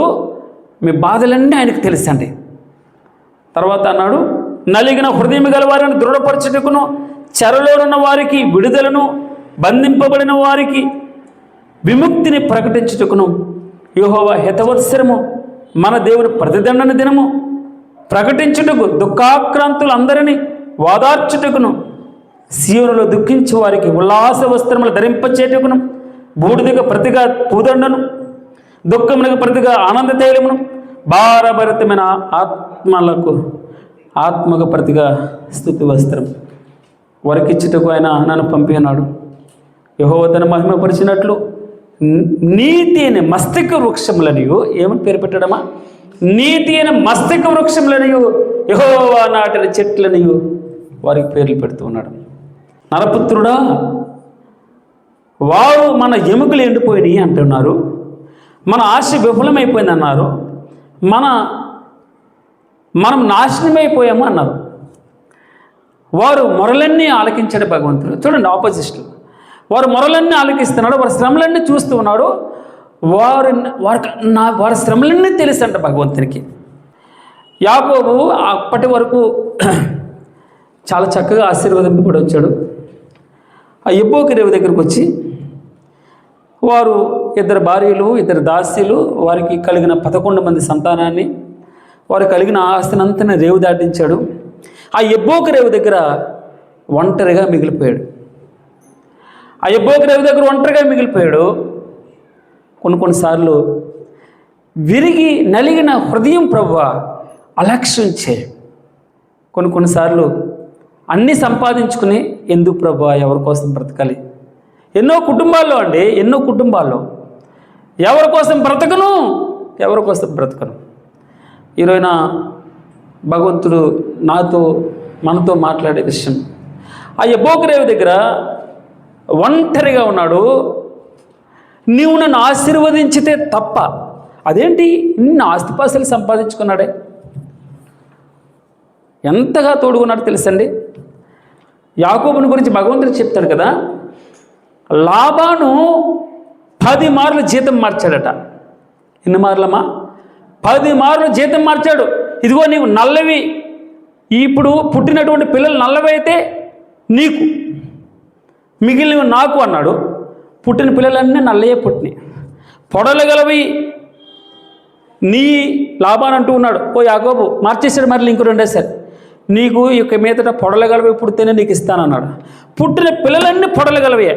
మీ బాధలన్నీ ఆయనకు తెలుసండి. తర్వాత అన్నాడు, నలిగిన హృదయం గల వారిని దృఢపరచుటకును, చెరలోనున్న వారికి విడుదలను, బంధింపబడిన వారికి విముక్తిని ప్రకటించుటకును యెహోవా హితవత్సరము మన దేవుని ప్రతిదండన దినము ప్రకటించుటకు, దుఃఖాక్రాంతులందరినీ వాదార్చుటకును, సీయోనులో దుఃఖించే వారికి ఉల్లాస వస్త్రములు ధరింపచేటుకును, బూడిదకు ప్రతిగా పూదండను, దుఃఖమునకు ప్రతిగా ఆనంద తైలమును, భారభరితమైన ఆత్మకు ప్రతిగా స్తుతి వస్త్రం వరకిచ్చుటకు ఆయన నన్ను పంపినాడు. యెహోవా తన మహిమపరిచినట్లు నీతి అనే మస్తిక వృక్షములనియు, ఏమని పేరు పెట్టడమా? నీతి అనే మస్తిక వృక్షములనియు, యెహోవా నాటిన చెట్లనియు వారికి పేర్లు పెడుతూ ఉన్నాడు. నరపుత్రుడా, వారు మన ఎముకలు ఎండిపోయినాయి అంటున్నారు, మన ఆశ విఫలమైపోయింది అన్నారు, మనం నాశనమైపోయాము అన్నారు. వారు మొరలన్నీ ఆలకించాడు భగవంతుడు. చూడండి, ఆపోజిషన్. వారు మొరలన్నీ ఆలకిస్తున్నాడు, వారి శ్రమలన్నీ చూస్తూ ఉన్నాడు, వారి శ్రమలన్నీ తెలుసంట భగవంతునికి. యాకోబు అప్పటి వరకు చాలా చక్కగా ఆశీర్వదింపబడి వచ్చాడు. ఆ యబ్బోకు రేవు దగ్గరకు వచ్చి, వారు 2 భార్యలు 2 దాసీలు, వారికి కలిగిన 11 మంది సంతానాన్ని, వారు కలిగిన ఆస్తినంతా రేవు దాటించాడు. ఆ యబ్బోకు రేవు దగ్గర ఒంటరిగా మిగిలిపోయాడు. కొన్నిసార్లు విరిగి నలిగిన హృదయం ప్రభువా అలక్ష్యించే. కొన్నిసార్లు అన్నీ సంపాదించుకుని ఎందుకు ప్రభువా ఎవరి కోసం బ్రతకాలి? ఎన్నో కుటుంబాల్లో ఎవరి కోసం బ్రతకను. ఈరోజున భగవంతుడు మనతో మాట్లాడే విషయం, ఆ యబ్బోకు రేవు దగ్గర ఒంటరిగా ఉన్నాడు. నీవు నన్ను ఆశీర్వదించితే తప్ప, అదేంటి ఇన్ని ఆస్తిపాస్తులు సంపాదించుకున్నాడే, ఎంతగా తోడుకున్నాడు తెలుసండి. యాకోబుని గురించి భగవంతుడు చెప్తాడు కదా, లాబాను 10 మార్లు జీతం మార్చాడట. ఎన్ని మార్లమ్మా? 10 మార్లు జీతం మార్చాడు. ఇదిగో నీవు నల్లవి, ఇప్పుడు పుట్టినటువంటి పిల్లలు నల్లవి అయితే నీకు, మిగిలినవి నాకు అన్నాడు. పుట్టిన పిల్లలన్నీ నల్లయే పుట్టినాయి. పొడలగలవి నీ లాభాన్ని అంటూ ఉన్నాడు. ఓ యాకోబు మార్చేశాడు, మళ్ళీ ఇంకో 2 సార్, నీకు ఇక మీదట పొడలగలవి పుడితేనే నీకు ఇస్తానన్నాడు. పుట్టిన పిల్లలన్నీ పొడలగలవే.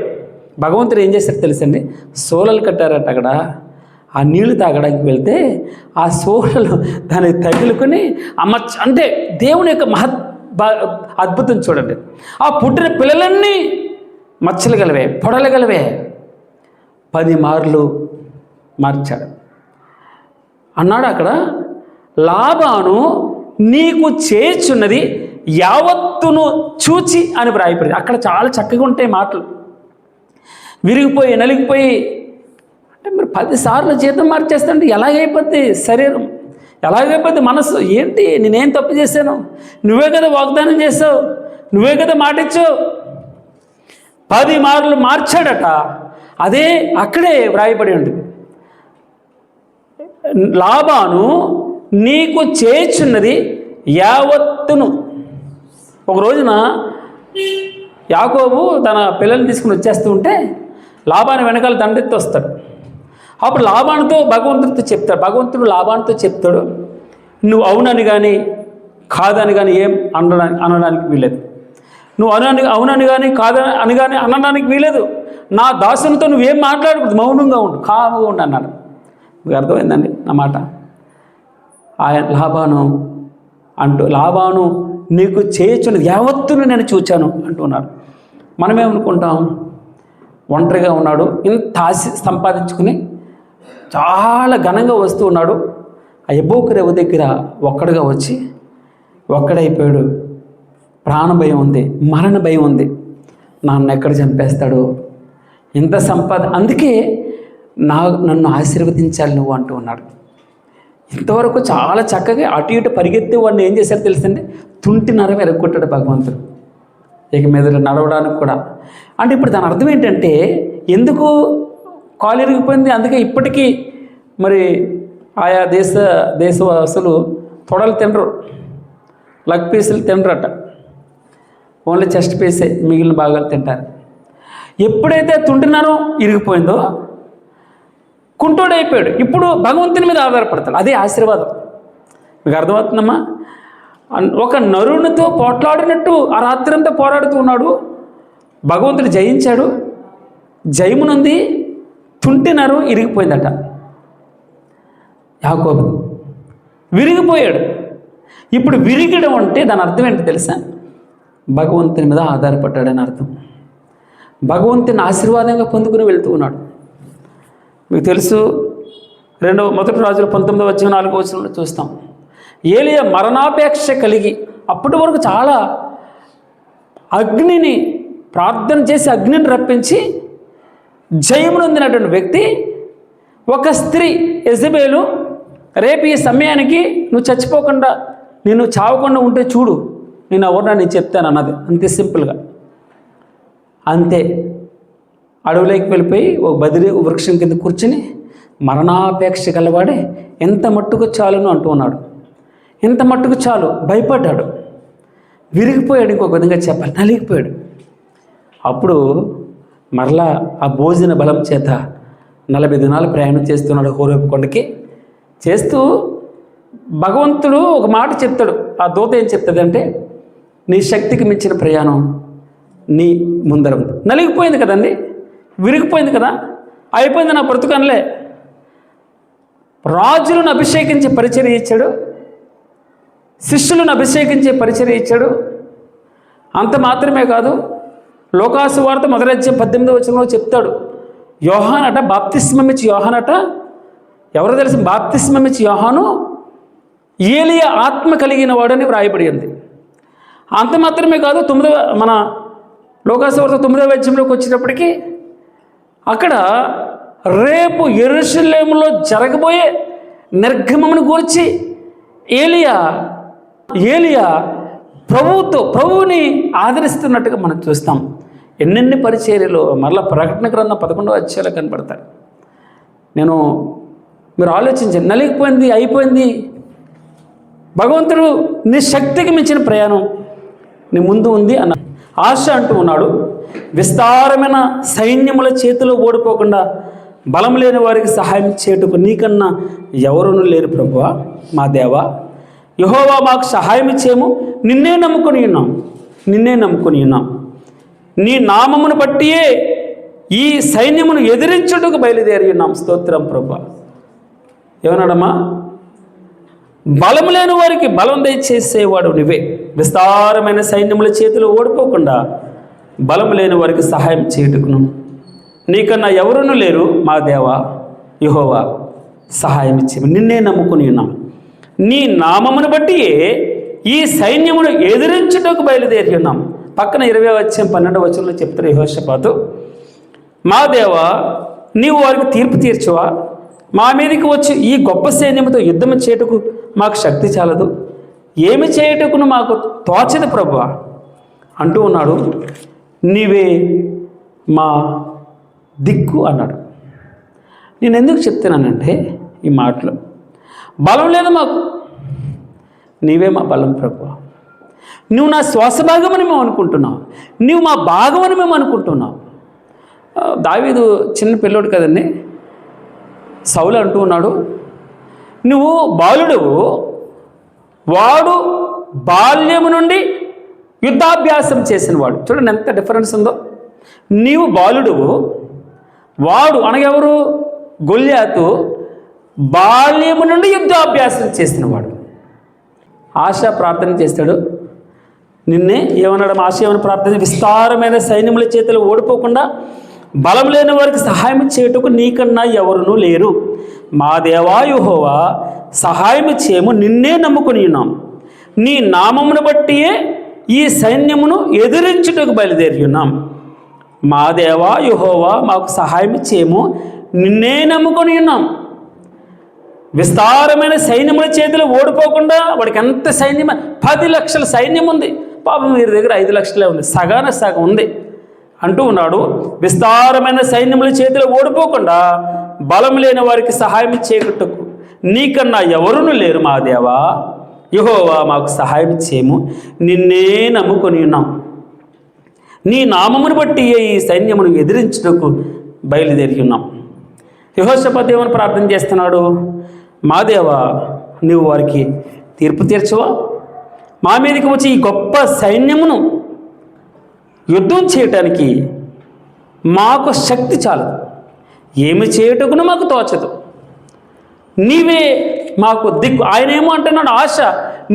భగవంతుడు ఏం చేశారు తెలుసండి, సోలలు కట్టారట. అక్కడ ఆ నీళ్లు తాగడానికి వెళ్తే ఆ సోలలు దానికి తగులుకొని అంటే దేవుని యొక్క అద్భుతం చూడండి. ఆ పుట్టిన పిల్లలన్నీ మచ్చలు గలవే, పొడలు గలవే. 10 మార్లు మార్చాడు అన్నాడు. అక్కడ లాబాను నీకు చేయుచున్నది యావత్తును చూచి అని వ్రాయబడింది. అక్కడ చాలా చక్కగా ఉంటాయి మాటలు. విరిగిపోయి నలిగిపోయి అంటే మీరు 10 సార్లు జీతం మార్చేస్తుంటే ఎలాగైపోద్ది శరీరం, ఎలాగైపోద్ది మనసు? ఏంటి, నేనేం తప్పు చేశాను? నువ్వే కదా వాగ్దానం చేసావు, నువ్వే కదా మాట ఇచ్చావు. 10 మార్లు మార్చాడట. అదే అక్కడే వ్రాయబడి ఉంటుంది. లాబాను నీకు చేయుచున్నది యావత్తును. ఒక రోజున యాకోబు తన పిల్లల్ని తీసుకుని వచ్చేస్తూ ఉంటే లాబాను వెనకాల దండెత్తి వస్తాడు. అప్పుడు లాబానుతో భగవంతుడితో చెప్తాడు. భగవంతుడు లాబానుతో చెప్తాడు, నువ్వు అవునని కానీ కాదని కానీ ఏం అనడానికి వీలేదు. నువ్వు అవునని కానీ కాదని కానీ అనడానికి వీలేదు. నా దాసునితో నువ్వేం మాట్లాడకూడదు, మౌనంగా ఉండు, కాముగా ఉండు అన్నాడు. మీకు అర్థమైందండి నా మాట? ఆయన లాబాను నీకు చేయుచున్నది యావత్తును నేను చూచాను అంటున్నాడు. మనమేమనుకుంటాం, ఒంటరిగా ఉన్నాడు, ఇంత ఆశ సంపాదించుకుని చాలా ఘనంగా వస్తూ ఉన్నాడు. ఆ ఎబ్బోకరేవు దగ్గర ఒక్కడిగా వచ్చి ఒక్కడైపోయాడు. ప్రాణ భయం ఉంది, మరణ భయం ఉంది, నన్ను ఎక్కడ చంపేస్తాడు, ఇంత అందుకే నన్ను ఆశీర్వదించాలి నువ్వు అంటూ ఉన్నాడు. ఇంతవరకు చాలా చక్కగా అటు ఇటు పరిగెత్తి వాడిని ఏం చేశారు తెలుసండి, తుంటి నరం ఎరగొట్టాడు భగవంతుడు. ఇక మీద నడవడానికి కూడా. అంటే ఇప్పుడు దాని అర్థం ఏంటంటే, ఎందుకు కాలు ఇరిగిపోయింది? అందుకే ఇప్పటికీ మరి ఆయా దేశవాసులు తొడలు తినరు, లగ్ పీసులు తినరట, ఓన్లీ చెస్ట్ పీసే మిగిలిన భాగాలు తింటారు. ఎప్పుడైతే తుంటినారో ఇరిగిపోయిందో కుంటోడైపోయాడు. ఇప్పుడు భగవంతుని మీద ఆధారపడతాడు. అదే ఆశీర్వాదం. మీకు అర్థమవుతుందమ్మా? ఒక నరునితో పోట్లాడినట్టు ఆ రాత్రంతా పోరాడుతూ ఉన్నాడు. భగవంతుడు జయించాడు. జయమునుంది, తుంటినారు ఇరిగిపోయిందట. యాకోబు విరిగిపోయాడు. ఇప్పుడు విరిగడం అంటే దాని అర్థం ఏంటి తెలుసా? భగవంతుని మీద ఆధారపడ్డాడని అర్థం. భగవంతుని ఆశీర్వాదంగా పొందుకుని వెళ్తూ ఉన్నాడు. మీకు తెలుసు, 1 రాజులు 19:4 చూస్తాం. ఏలియా మరణాపేక్ష కలిగి అప్పటి వరకు చాలా అగ్నిని ప్రార్థన చేసి అగ్నిని రప్పించి జయమునొందినటువంటి వ్యక్తి, ఒక స్త్రీ యెజబెలు రేపు ఈ సమయానికి నువ్వు చచ్చిపోకుండా, నేను చావకుండా ఉంటే చూడు, నేను ఎవరినా నేను చెప్తాను అన్నది. అంతే సింపుల్గా. అంతే అడవులోకి వెళ్ళిపోయి ఒక బదిరి వృక్షం కింద కూర్చుని మరణాపేక్ష గలవాడే ఎంత మట్టుకు చాలును అంటూ ఉన్నాడు. ఎంత మట్టుకు చాలు, భయపడ్డాడు, విరిగిపోయాడు. ఇంకొక విధంగా చెప్పాలి, నలిగిపోయాడు. అప్పుడు మరలా ఆ భోజన బలం చేత 40 దినాలు ప్రయాణం చేస్తున్నాడు హోరేబు కొండకి. చేస్తూ భగవంతుడు ఒక మాట చెప్తాడు. ఆ దూత ఏం చెప్తుంది అంటే, నీ శక్తికి మించిన ప్రయాణం నీ ముందర ఉంది. నలిగిపోయింది కదండి, విరిగిపోయింది కదా, అయిపోయింది నా బ్రతుకనలే. రాజులను అభిషేకించే పరిచర్య ఇచ్చాడు, శిష్యులను అభిషేకించే పరిచర్య ఇచ్చాడు. అంత మాత్రమే కాదు, లోకాసు వార్త 1:18 చెప్తాడు. యోహానట బాప్తిస్మం ఇచ్చి యోహానట, ఎవరో తెలిసిన బాప్తిస్మం ఇచ్చి యోహాను ఏలియా ఆత్మ కలిగిన వాడని వ్రాయబడి ఉంది. అంత మాత్రమే కాదు, మన లోకాసు వార్త 9:9 వచ్చేటప్పటికి అక్కడ రేపు యెరూషలేములో జరగబోయే నిర్గమమును గురించి ఏలియా ప్రభువుని ఆదరిస్తున్నట్టుగా మనం చూస్తాం. ఎన్నెన్ని పరిచర్యలు మరలా ప్రకటన గ్రంథం 11వ అధ్యాయంలో కనపడతాయి. మీరు ఆలోచించండి, నలిగిపోయింది, అయిపోయింది. భగవంతుడు నీ శక్తికి మించిన ప్రయాణం నీ ముందు ఉంది అన్న ఆశ అంటూ ఉన్నాడు. విస్తారమైన సైన్యముల చేతిలో ఓడిపోకుండా బలం లేని వారికి సహాయం చేయుటకు నీకన్నా ఎవరునూ లేరు ప్రభువా, మా దేవా. యెహోవా మాకు సహాయం ఇచ్చేము, నిన్నే నమ్ముకొని ఉన్నాం. నీ నామమును బట్టియే ఈ సైన్యమును ఎదిరించుటకు బయలుదేరి ఉన్నాం. స్తోత్రం ప్రభువా. ఏమన్నాడమ్మా? బలం లేని వారికి బలం దయచేసేవాడు నువ్వే. విస్తారమైన సైన్యముల చేతిలో ఓడిపోకుండా బలం లేని వారికి సహాయం చేయుటకును నీకన్నా ఎవరునూ లేరు మా దేవా యెహోవా, సహాయం ఇచ్చేము, నిన్నే నమ్ముకుని ఉన్నాం. నీ నామమును బట్టి ఈ సైన్యమును ఎదిరించుటకు బయలుదేరి ఉన్నాం. పక్కన 20-12 చెప్తారు యెహోషాపాతు, మా దేవా, నీవు వారికి తీర్పు తీర్చువా? మా మీదకి వచ్చి ఈ గొప్ప సైన్యముతో యుద్ధం చేయుటకు మాకు శక్తి చాలదు, ఏమి చేయుటకును మాకు తోచదు ప్రభువా అంటూ ఉన్నాడు. నీవే మా దిక్కు అన్నాడు. నేను ఎందుకు చెప్తున్నానంటే ఈ మాటలు, బలం లేదు మాకు, నీవే మా బలం ప్రభువా. నువ్వు నా శ్వాస భాగమని మేము అనుకుంటున్నావు, నువ్వు మా భాగమని మేము అనుకుంటున్నావు. దావీదు చిన్న పిల్లోడు కదండి, సౌలు అంటూ ఉన్నాడు, నువ్వు బాలుడువు, వాడు బాల్యము నుండి యుద్ధాభ్యాసం చేసిన వాడు. చూడండి ఎంత డిఫరెన్స్ ఉందో. నీవు బాలుడువు, వాడు అనగెవరు? గొల్యాతు బాల్యము నుండి యుద్ధాభ్యాసం చేసిన వాడు. ఆశ ప్రార్థన చేస్తాడు, నిన్నే ఏమన్నాడు? ఆశ ఏమని ప్రార్థన? విస్తారమైన సైన్యముల చేతులు ఓడిపోకుండా బలం లేని వారికి సహాయం చేయుటకు నీకన్నా ఎవరునూ లేరు. మా దేవా యెహోవా, సహాయం చేయము, నిన్నే నమ్ముకొని ఉన్నాం. నీ నామమును బట్టియే ఈ సైన్యమును ఎదిరించుటకు బయలుదేరి ఉన్నాం. మా దేవా యెహోవా, మాకు సహాయం చేయము, నిన్నే నమ్ముకొని ఉన్నాం. విస్తారమైన సైన్యముల చేతులు ఓడిపోకుండా వాడికి ఎంత సైన్యం? 10 లక్షల సైన్యం ఉంది. పాపం వీరి దగ్గర 5 లక్షలే ఉంది, సగాన సగం ఉంది అంటూ ఉన్నాడు. విస్తారమైన సైన్యముల చేతులు ఓడిపోకుండా బలం లేని వారికి సహాయం చేయటకు నీకన్నా ఎవరునూ లేరు. మా దేవా యెహోవా, మాకు సహాయం చేయము, నిన్నే నమ్ముకొని ఉన్నాం. నీ నామమును బట్టి ఈ సైన్యమును ఎదిరించుటకు బయలుదేరి ఉన్నాం. యెహోషాపాతు ఏమని ప్రార్థన చేస్తున్నాడు? మా దేవా, నీవు వారికి తీర్పు తీర్చవా? మా మీదకి వచ్చి ఈ గొప్ప సైన్యమును యుద్ధం చేయటానికి మాకు శక్తి చాలదు, ఏమి చేయుటకును మాకు తోచదు, నీవే మాకు దిక్కు. ఆయన ఏమో అంటున్నాడు, ఆశ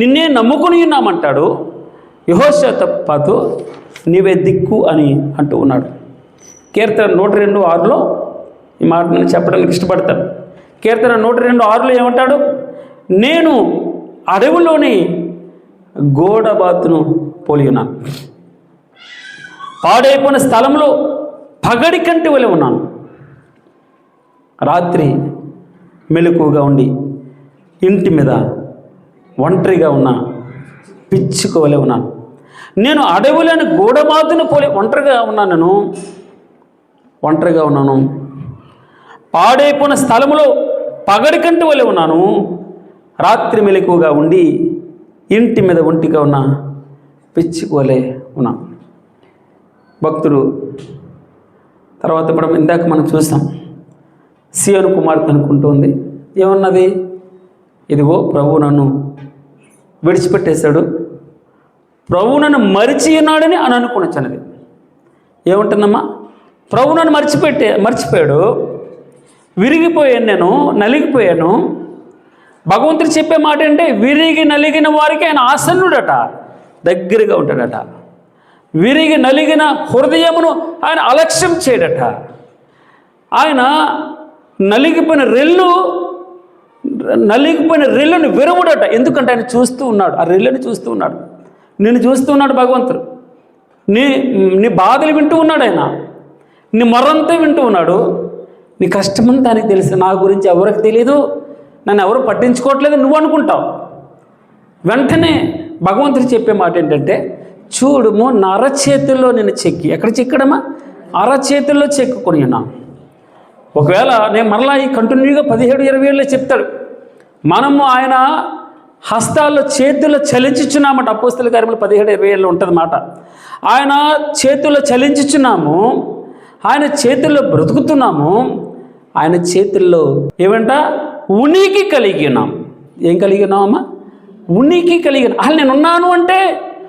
నిన్నే నమ్ముకుని ఉన్నామంటాడు. యెహోషాపాతు నీవే దిక్కు అని అంటూ ఉన్నాడు. కీర్తన 102:6 ఈ మాట నేను చెప్పడానికి ఇష్టపడతాను. కీర్తన 102:6 ఏమంటాడు? నేను అడవిలోని గోడబాతును పోలి ఉన్నాను, పాడైపోయిన స్థలంలో పగడి కంటి వలె ఉన్నాను. రాత్రి మెలకువగా ఉండి ఇంటి మీద ఒంటరిగా ఉన్నా పిచ్చుక వలె ఉన్నాను. నేను అడవిలోని గోడబాతును పోలి ఒంటరిగా ఉన్నాను. పాడైపోయిన స్థలంలో పగడి కంటి వలె ఉన్నాను. రాత్రి మెలకువగా ఉండి ఇంటి మీద ఒంటిగా ఉన్న పిచ్చుక వలె ఉన్నాను. భక్తుడు తర్వాత ఇందాక మనం చూసాం, సీయోను కుమార్తె అనుకుంటుంది. ఏమన్నది? ఇదిగో ప్రభు నన్ను విడిచిపెట్టేశాడు, ప్రభు నన్ను మరిచి ఉన్నాడని అని అనుకున్నది. ఏముంటుందమ్మా? ప్రభు నన్ను మర్చిపోయాడు, విరిగిపోయాను, నేను నలిగిపోయాను. భగవంతుడు చెప్పే మాట అంటే విరిగి నలిగిన వారికి ఆయన ఆసన్నుడట, దగ్గరగా ఉంటాడట. విరిగి నలిగిన హృదయమును ఆయన అలక్ష్యం చేయడట. ఆయన నలిగిపోయిన రెల్లుని విరవుడట. ఎందుకంటే ఆయన చూస్తూ ఉన్నాడు, ఆ రెల్లుని చూస్తూ ఉన్నాడు, నిన్ను చూస్తూ ఉన్నాడు భగవంతుడు. నీ బాధలు వింటూ ఉన్నాడు ఆయన, నీ మొర్రంతా వింటూ ఉన్నాడు. నీ కష్టమంతా ఆయనకు తెలుసు. నా గురించి ఎవరికి తెలియదు, నన్ను ఎవరు పట్టించుకోవట్లేదు నువ్వు అనుకుంటావు. వెంటనే భగవంతుడు చెప్పే మాట ఏంటంటే, చూడుము నా అరచేతుల్లో నేను చెక్కి, ఎక్కడ చెక్కడమా? అరచేతుల్లో చెక్కుకొని ఉన్నాను. ఒకవేళ నేను మరలా ఈ కంటిన్యూగా 17-20 ఏళ్ళలో చెప్తాడు, మనము ఆయన హస్తాల్లో చేతుల్లో చలించుచున్నామట. అపోస్తల కార్యములు 17-20 ఏళ్ళు ఉంటుంది మాట. ఆయన చేతుల్లో చలించుచున్నాము, ఆయన చేతుల్లో బ్రతుకుతున్నాము, ఆయన చేతుల్లో ఏమంట ఉనికి కలిగి ఉన్నాం. ఏం కలిగి ఉన్నామమ్మా? ఉనికి కలిగి ఉన్నాం. అసలు నేను ఉన్నాను అంటే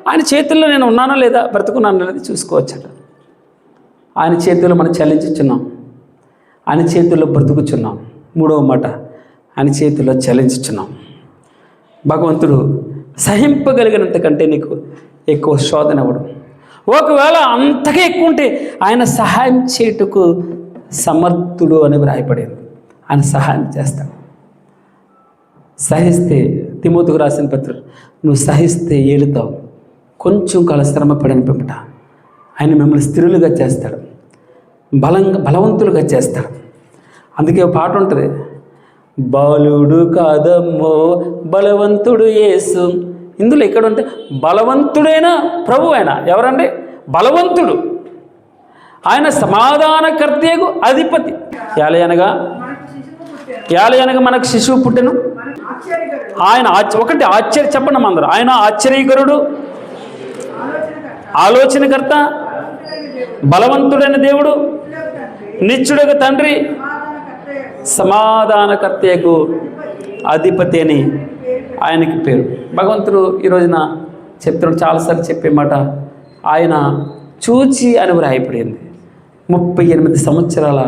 ఆయన చేతుల్లో నేను ఉన్నానో లేదా, బ్రతుకున్నాను లేదా చూసుకోవచ్చట. ఆయన చేతుల్లో మనం చలించుచున్నాం, ఆయన చేతుల్లో బ్రతుకుచున్నాం. మూడవ మాట, ఆయన చేతుల్లో చలించుచున్నాం. భగవంతుడు సహింపగలిగినంత కంటే నీకు ఎక్కువ శోధన ఇవ్వడం. ఒకవేళ అంతగా ఎక్కువ ఉంటే ఆయన సహాయం చేయుటకు సమర్థుడు అని వ్రాయపడేది. ఆయన సహాయం చేస్తాడు. సహిస్తే తిమోతికి రాసిన పత్రిక, నువ్వు సహిస్తే ఏలుతావు, కొంచెం కాల శ్రమ పడిన పిమ్మట ఆయన మిమ్మల్ని స్థిరులుగా చేస్తాడు, బలవంతులుగా చేస్తాడు. అందుకే ఒక పాట ఉంటుంది, బాలుడు కాదమ్మో బలవంతుడు యేసు. ఇందులో ఇక్కడ ఉంటే బలవంతుడైన ప్రభు ఆయన ఎవరండి? బలవంతుడు. ఆయన సమాధానకర్తకు అధిపతి. యాలయనగా మనకు శిశువు పుట్టెను. ఆయన ఒకటి ఆశ్చర్య చెప్పండి అందరూ, ఆయన ఆశ్చర్యకరుడు, ఆలోచనకర్త, బలవంతుడైన దేవుడు, నిత్యుడకు తండ్రి, సమాధానకర్తకు అధిపతి అని ఆయనకి పేరు. భగవంతుడు ఈ రోజున చెప్తున్నాడు, చాలాసార్లు చెప్పే మాట, ఆయన చూచి అని వ్రాయపడింది. 38 సంవత్సరాల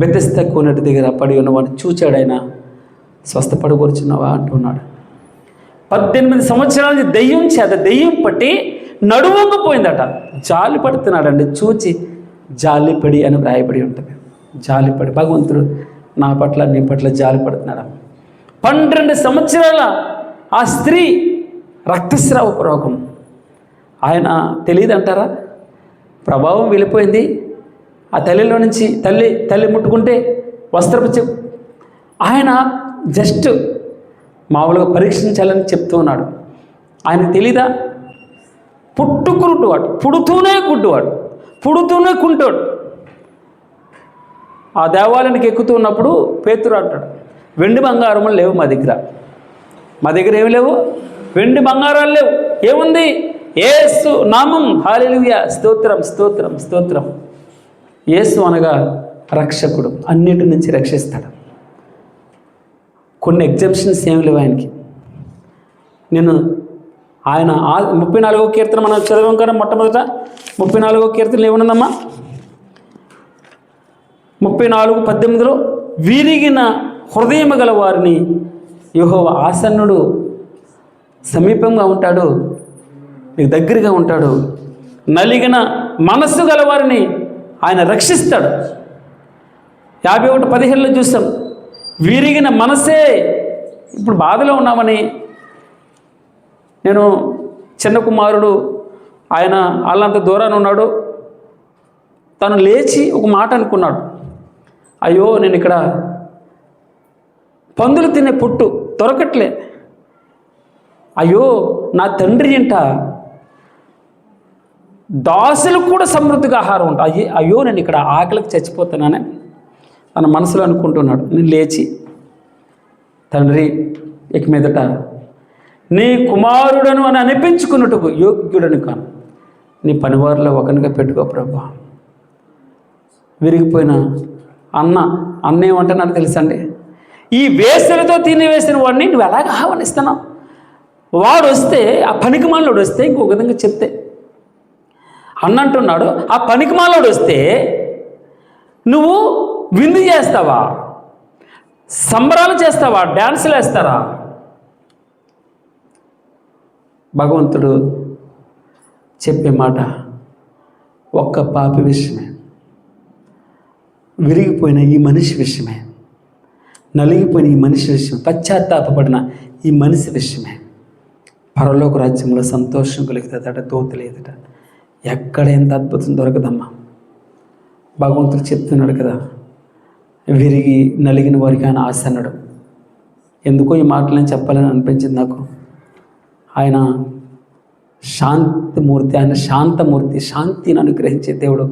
బెతెస్దా కోనేటి దగ్గర పడి ఉన్నవాడు చూచాడు, ఆయన స్వస్థపడగొరుచున్నావా అంటున్నాడు. 18 సంవత్సరాల నుంచి దెయ్యం పట్టి నడువంగిపోయిందట. జాలి పడుతున్నాడండి, చూచి జాలిపడి అని వ్రాయబడి ఉంటుంది. జాలిపడి భగవంతుడు నా పట్ల నీ పట్ల జాలి పడుతున్నాడు. 12 సంవత్సరాల ఆ స్త్రీ రక్తస్రావ రోగం, ఆయన తెలియదంటారా? ప్రభావం వెళ్ళిపోయింది. ఆ తల్లిలో నుంచి తల్లి ముట్టుకుంటే వస్త్రపు ఆయన జస్ట్ మామూలుగా పరీక్షించాలని చెప్తూ ఉన్నాడు. ఆయనకు తెలీదా? పుట్టుకురుట్టువాడు, పుడుతూనే గుడ్డువాడు, పుడుతూనే కుంటాడు. ఆ దేవాలయానికి ఎక్కుతూ ఉన్నప్పుడు పేతురు అంటాడు, వెండి బంగారములు లేవు మా దగ్గర ఏమి లేవు, వెండి బంగారాలు లేవు, ఏముంది? యేసు నామం, హల్లెలూయా, స్తోత్రం స్తోత్రం స్తోత్రం. యేసు అనగా రక్షకుడు, అన్నిటి నుంచి రక్షిస్తాడు. కొన్ని ఎగ్జామ్షన్స్ ఏమి లేవు ఆయనకి. ఆయన 34వ కీర్తన మనం చదివాం కదా, మొట్టమొదట 34వ కీర్తన ఏమున్నదమ్మా? 34:18 విరిగిన హృదయము గల వారిని యెహోవా ఆసన్నుడు, సమీపంగా ఉంటాడు, నీకు దగ్గరగా ఉంటాడు. నలిగిన మనస్సు గల వారిని ఆయన రక్షిస్తాడు. 51:17 చూస్తాం, విరిగిన మనసే. ఇప్పుడు బాధలో ఉన్నామని, నేను చిన్న కుమారుడు, ఆయన వాళ్ళంత దూరాన ఉన్నాడు, తను లేచి ఒక మాట అనుకున్నాడు, అయ్యో నేను ఇక్కడ పందులు తినే పుట్టు దొరకట్లే, అయ్యో నా తండ్రి ఇంట దాసులకు కూడా సమృద్ధిగా ఆహారం ఉంటుంది, అయ్యో నేను ఇక్కడ ఆకలికి చచ్చిపోతున్నానని తన మనసులో అనుకుంటున్నాడు. నేను లేచి, తండ్రి ఇక మీదట నీ కుమారుడను అని అనిపించుకున్నట్టుకు యోగ్యుడని కాను, నీ పనివారిలో ఒకనిగా పెట్టుకో ప్రభా. విరిగిపోయిన అన్న ఏమంటే నాకు తెలుసండి, ఈ వేసలతో తినివేసిన వాడిని నువ్వు ఎలాగ ఆహ్వానిస్తున్నావు? వాడు వస్తే, ఆ పనికిమాలోడు వస్తే, ఇంకొక విధంగా చెప్తే అన్న అంటున్నాడు, ఆ పనికిమాలోడు వస్తే నువ్వు విందు చేస్తావా, సంబరాలు చేస్తావా, డ్యాన్సులు వేస్తారా? భగవంతుడు చెప్పే మాట ఒక్క పాపి విషయమే, విరిగిపోయిన ఈ మనిషి విషయమే, నలిగిపోయిన ఈ మనిషి విషయం, పశ్చాత్తాపడిన ఈ మనిషి విషయమే. పరలోక రాజ్యంలో సంతోషం కలుగుతుందట, తోతలేదట. ఎక్కడ ఎంత అద్భుతం దొరకదమ్మా. భగవంతుడు చెప్తున్నాడు కదా, విరిగి నలిగిన వారికి ఆయన ఆసన్నడు. ఎందుకో ఈ మాటలను చెప్పాలని అనిపించింది నాకు. ఆయన శాంతిమూర్తి, ఆయన శాంతమూర్తి, శాంతిని అనుగ్రహించే దేవుడు.